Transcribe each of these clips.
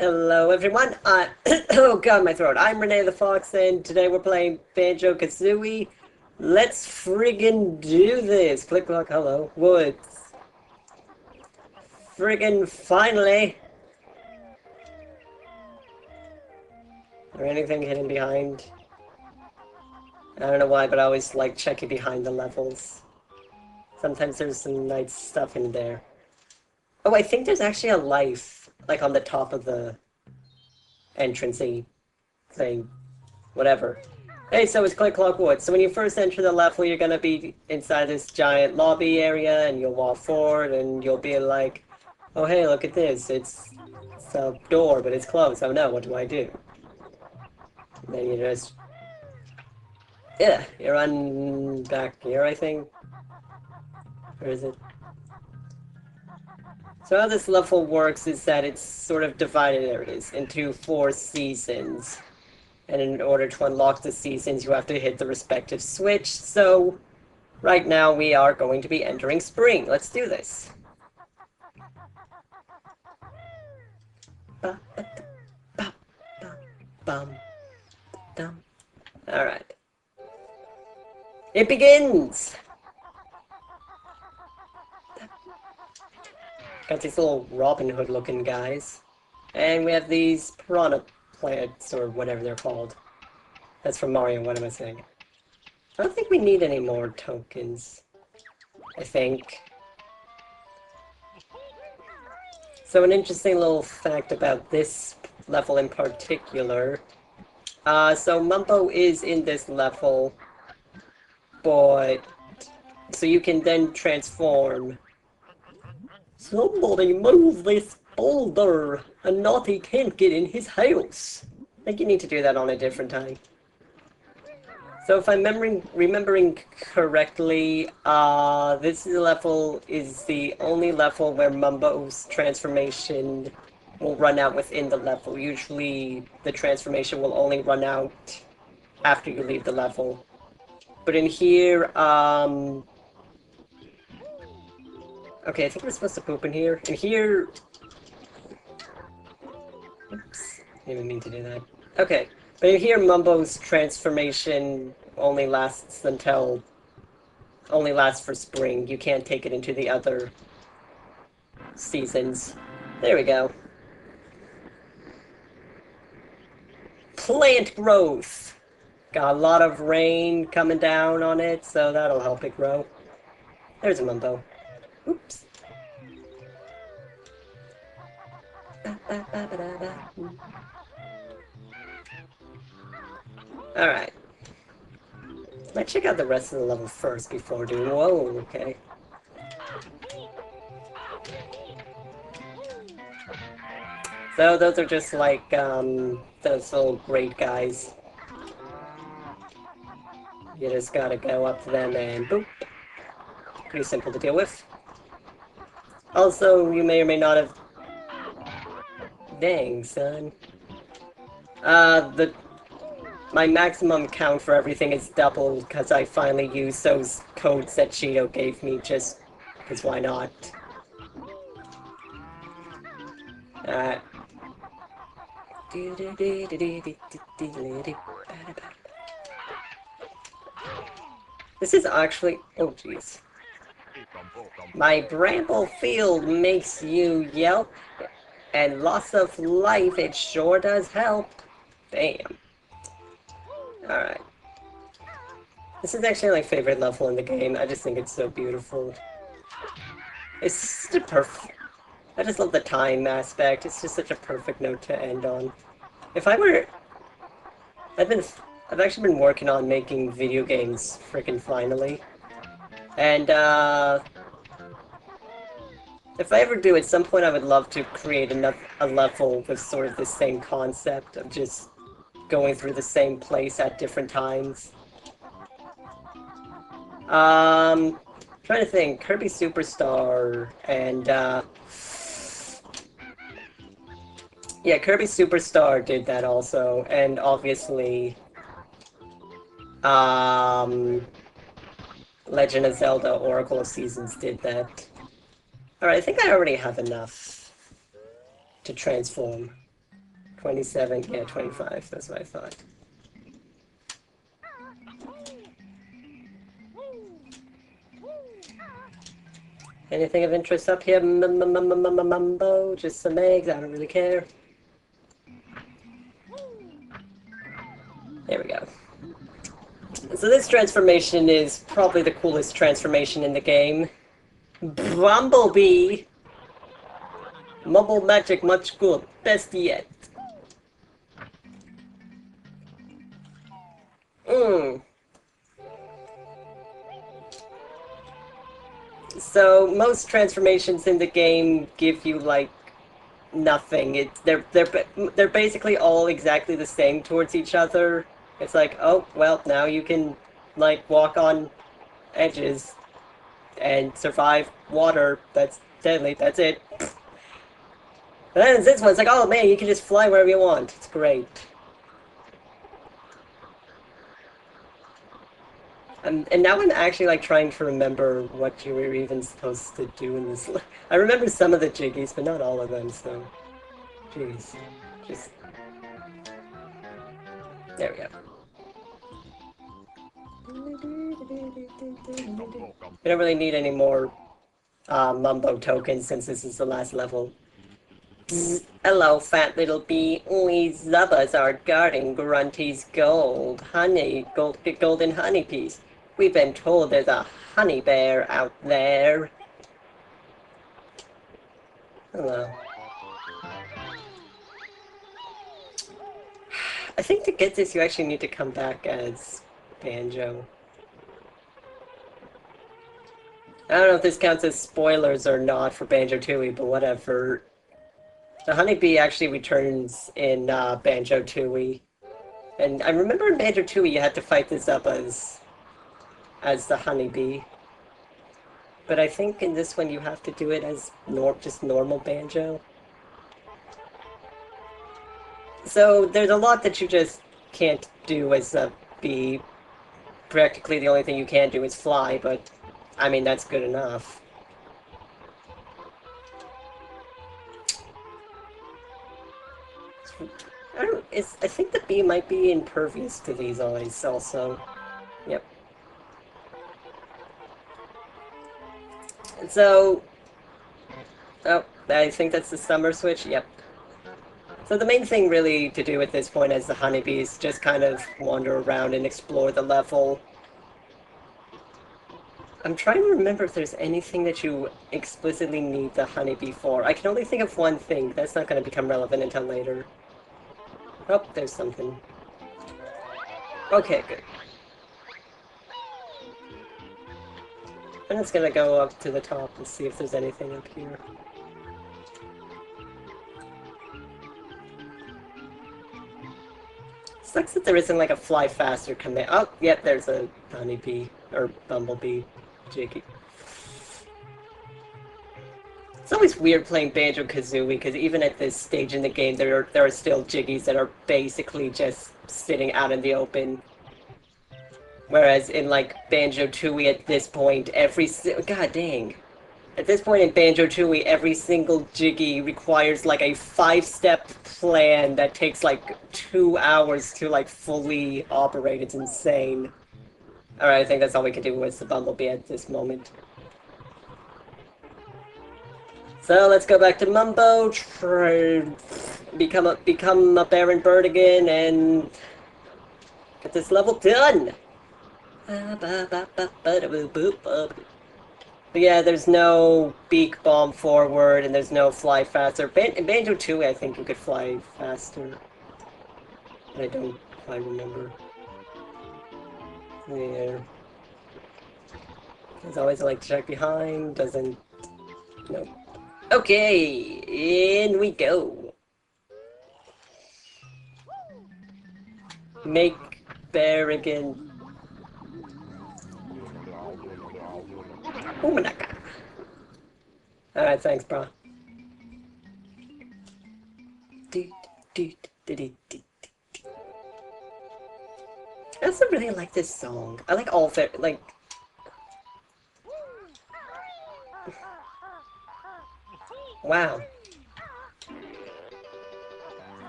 Hello everyone, oh god, my throat. I'm Renee the Fox, and today we're playing Banjo-Kazooie. Let's friggin' do this! Click clock, hello. Woods. Friggin' finally! Is there anything hidden behind? I don't know why, but I always like checking behind the levels. Sometimes there's some nice stuff in there. Oh, I think there's actually a life, like on the top of the entrance-y thing. Whatever. Hey, so it's Click Clock Woods. So when you first enter the level, you're gonna be inside this giant lobby area, and you'll walk forward, and you'll be like, oh hey, look at this. It's a door, but it's closed. Oh no, what do I do? And then you just... Yeah, you run back here, I think. Where is it? So how this level works is that it's sort of divided, there it is, into 4 seasons. And in order to unlock the seasons, you have to hit the respective switch. So, right now we are going to be entering spring. Let's do this. Alright. It begins! Got these little Robin Hood looking guys. And we have these piranha plants, or whatever they're called. That's from Mario, what am I saying? I don't think we need any more tokens. I think. So an interesting little fact about this level in particular. So Mumbo is in this level, but... So you can then transform. Somebody move this boulder! A naughty can't get in his house! I think you need to do that on a different time. So if I'm remembering correctly, this level is the only level where Mumbo's transformation will run out within the level. Usually the transformation will only run out after you leave the level. But in here, okay, I think we're supposed to poop in here. In here... Oops, didn't mean to do that. Okay. But in here, Mumbo's transformation only lasts for spring. You can't take it into the other seasons. There we go. Plant growth! Got a lot of rain coming down on it, so that'll help it grow. There's a Mumbo. Oops. Alright. Let's check out the rest of the level first before doing... Whoa, okay. So those are just like, those little great guys. You just gotta go up to them and boop. Pretty simple to deal with. Also, you may or may not have... Dang, son. My maximum count for everything is doubled because I finally used those codes that Cheeto gave me just because why not? This is actually... Oh, jeez. My bramble field makes you yelp, and loss of life, it sure does help. Damn. Alright. This is actually my favorite level in the game. I just think it's so beautiful. It's just a perfect... I just love the time aspect. It's just such a perfect note to end on. If I were... I've actually been working on making video games frickin' finally. And, if I ever do, at some point I would love to create a level with sort of the same concept of just going through the same place at different times. Trying to think, Kirby Superstar and, yeah, Kirby Superstar did that also, and obviously, Legend of Zelda Oracle of Seasons did that. Alright, I think I already have enough to transform. 27, yeah, 25, that's what I thought. Anything of interest up here? Mumbo, just some eggs, I don't really care. There we go. So this transformation is probably the coolest transformation in the game. Bumblebee! Mumble magic much good, best yet. So most transformations in the game give you like nothing. They're basically all exactly the same towards each other. It's like, oh well, now you can like walk on edges and survive water that's deadly. That's it. But then this one's like, oh man, you can just fly wherever you want. It's great. And now I'm actually like trying to remember what you were even supposed to do in this. I remember some of the jiggies, but not all of them. So, jeez, just there we go. We don't really need any more Mumbo tokens since this is the last level. Bzz. Hello, fat little bee. We Zubbas are guarding Grunty's golden honeybees. We've been told there's a honey bear out there. Hello. I think to get this, you actually need to come back as Banjo. I don't know if this counts as spoilers or not for Banjo-Tooie, but whatever. The honeybee actually returns in Banjo-Tooie. And I remember in Banjo-Tooie you had to fight this up as the honeybee. But I think in this one you have to do it as just normal Banjo. So there's a lot that you just can't do as a bee. Practically the only thing you can do is fly, but I mean that's good enough. I think the bee might be impervious to these eyes also. Yep. So, oh, I think that's the summer switch, yep. So the main thing really to do at this point as the honeybees just kind of wander around and explore the level. I'm trying to remember if there's anything that you explicitly need the honeybee for. I can only think of one thing. That's not going to become relevant until later. Oh, there's something. Okay, good. I'm just gonna go up to the top and see if there's anything up here. Sucks that there isn't like a fly faster command. Oh, yep, there's a honeybee, or bumblebee, jiggy. It's always weird playing Banjo-Kazooie, because even at this stage in the game, there are still jiggies that are basically just sitting out in the open. Whereas in, like, Banjo-Tooie at this point, god dang. At this point in Banjo-Tooie, every single jiggy requires, like, a 5-step plan that takes, like, 2 hours to, like, fully operate. It's insane. Alright, I think that's all we can do with the Bumblebee at this moment. So let's go back to Mumbo, become a Baron Bird again, and get this level done! But yeah, there's no beak bomb forward, and there's no fly faster. In Banjo-Tooie, I think you could fly faster. I don't quite remember. Yeah. As always, I like to check behind, doesn't... Nope. Okay, in we go. Make Berrigan. Umanaka. Alright, thanks, bro. I also really like this song. I like all of it, like... Wow.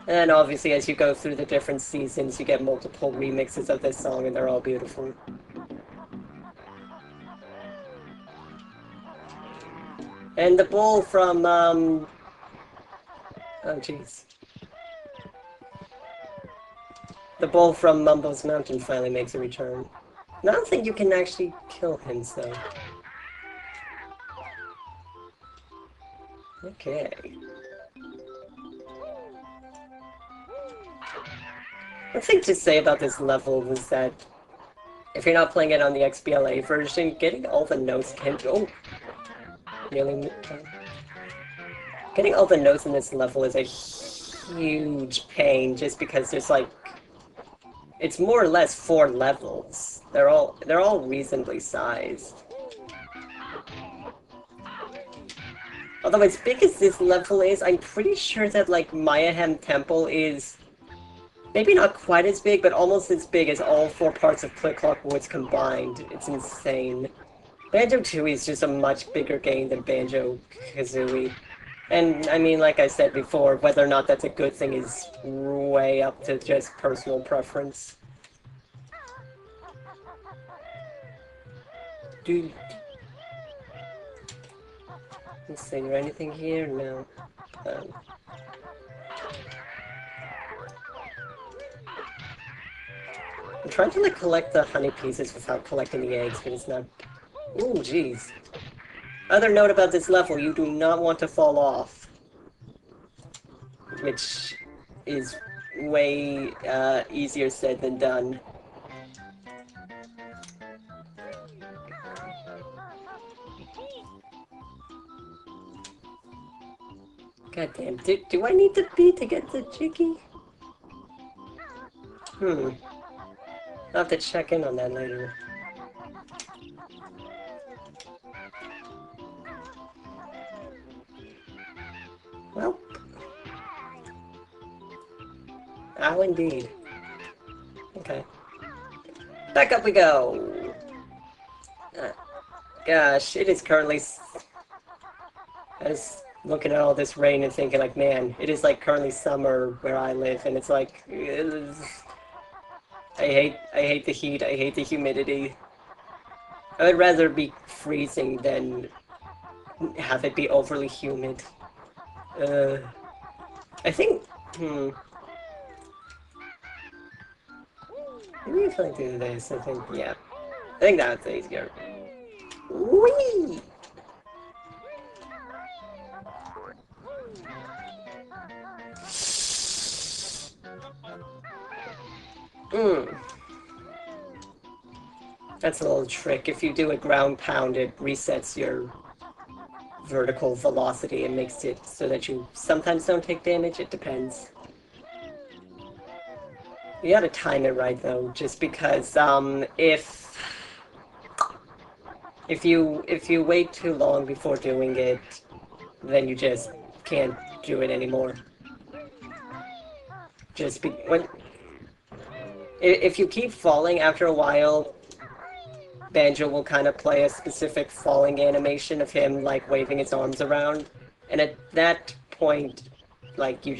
And obviously, as you go through the different seasons, you get multiple remixes of this song, and they're all beautiful. And the bull from, oh jeez. The bull from Mumbo's Mountain finally makes a return. I don't think you can actually kill him, so... Okay. The thing to say about this level is that if you're not playing it on the XBLA version, getting all the notes can... Oh! Nearly... Getting all the notes in this level is a huge pain, just because there's like... It's more or less 4 levels. They're all reasonably sized. Although as big as this level is, I'm pretty sure that like Mayahem Temple is maybe not quite as big, but almost as big as all 4 parts of Click Clock Woods combined. It's insane. Banjo-Tooie is just a much bigger game than Banjo-Kazooie. And, I mean, like I said before, whether or not that's a good thing is way up to just personal preference. Dude. Let's see, is there anything here? No. I'm trying to, like, collect the honey pieces without collecting the eggs, but it's not... Ooh, jeez. Other note about this level, you do not want to fall off. Which is way easier said than done. God damn, do I need the bee to get the Jiggy? I'll have to check in on that later. Well. Ow, indeed. Okay. Back up we go! Gosh, it is currently... I was looking at all this rain and thinking like, man, it is like currently summer where I live, and it's like... I hate the heat, I hate the humidity. I would rather be freezing than have it be overly humid. I think... Maybe if I do this, I think, yeah. I think that's easier. Whee! That's a little trick. If you do a ground pound, it resets your vertical velocity and makes it so that you sometimes don't take damage. It depends. You gotta time it right though, just because if you wait too long before doing it, then you just can't do it anymore. If you keep falling after a while, Banjo will kind of play a specific falling animation of him like waving his arms around, and at that point, like you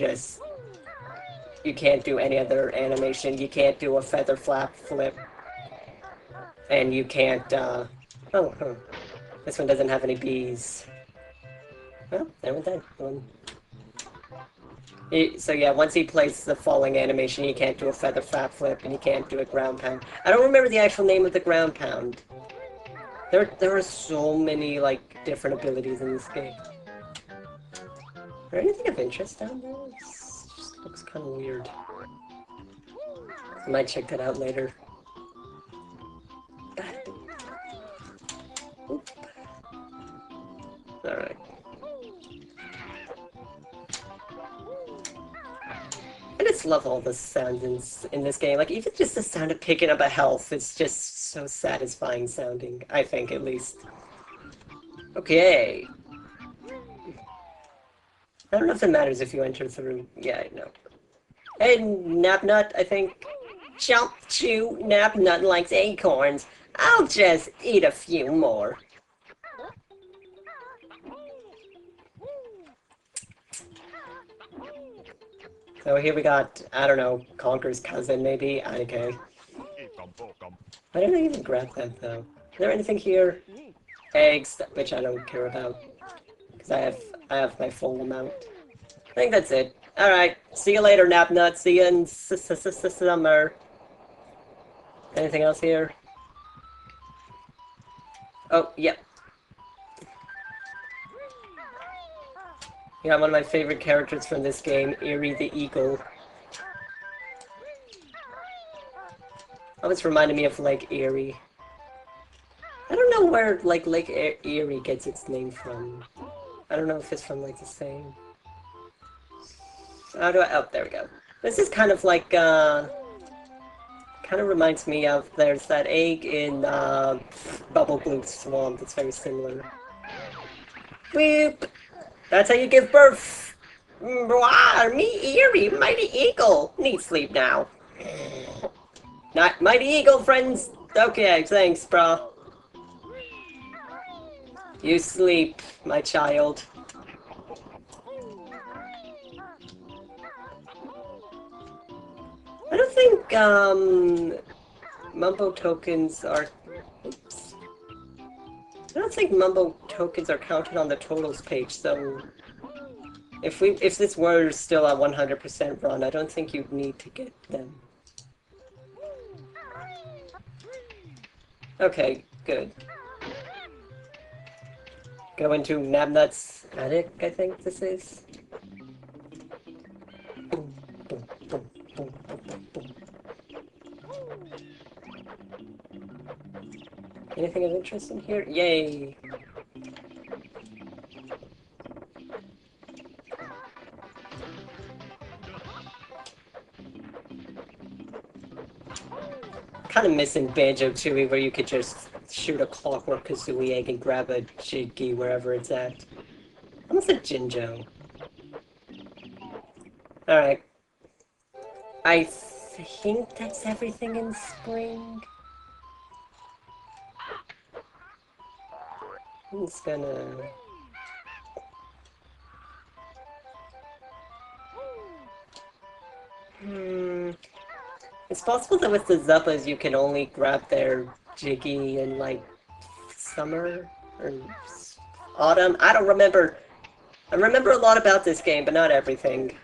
can't do any other animation. You can't do a feather flap flip. And you can't, This one doesn't have any bees. Well, there went that one. So yeah, once he plays the falling animation, you can't do a feather flap flip, and you can't do a ground pound. I don't remember the actual name of the ground pound. There are so many, like, different abilities in this game. Is there anything of interest down there? It just looks kind of weird. I might check that out later. Alright. I just love all the sounds in this game. Like, even just the sound of picking up a health is just so satisfying sounding, I think, at least. Okay. I don't know if it matters if you enter through... Yeah, I know. Hey, Napnut, I think. Chomp, chew, Napnut likes acorns. I'll just eat a few more. So here we got, I don't know, Conker's cousin maybe? I don't care. Why didn't I even grab that though? Is there anything here? Eggs, which I don't care about. Because I have my full amount. I think that's it. Alright, see you later, Napnut. See you in summer. Anything else here? Oh, yep. Yeah, one of my favorite characters from this game, Eerie the Eagle. Always reminded me of Lake Erie. I don't know where, like, Lake Erie gets its name from. I don't know if it's from, like, the same... How do I... Oh, there we go. This is kind of like, kind of reminds me of... There's that egg in, Bubble Blue Swamp that's very similar. Boop! That's how you give birth! Wow, me Eerie, mighty eagle! Need sleep now. Not mighty eagle, friends! Okay, thanks, bro. You sleep, my child. I don't think, Mumbo tokens are... Oops. I don't think Mumbo tokens are counted on the totals page, so... If this were still a 100% run, I don't think you'd need to get them. Okay, good. Go into Nabnut's attic, I think this is. Boom, boom, boom, boom, boom, boom, boom. Anything of interest in here? Yay! Kind of missing Banjo-Kazooie where you could just shoot a clockwork Kazooie egg and grab a Jiggy wherever it's at. Almost a Jinjo. Alright. I think that's everything in spring. I'm just gonna... It's possible that with the Zuppas you can only grab their Jiggy in, like, summer? Or autumn? I don't remember. I remember a lot about this game, but not everything.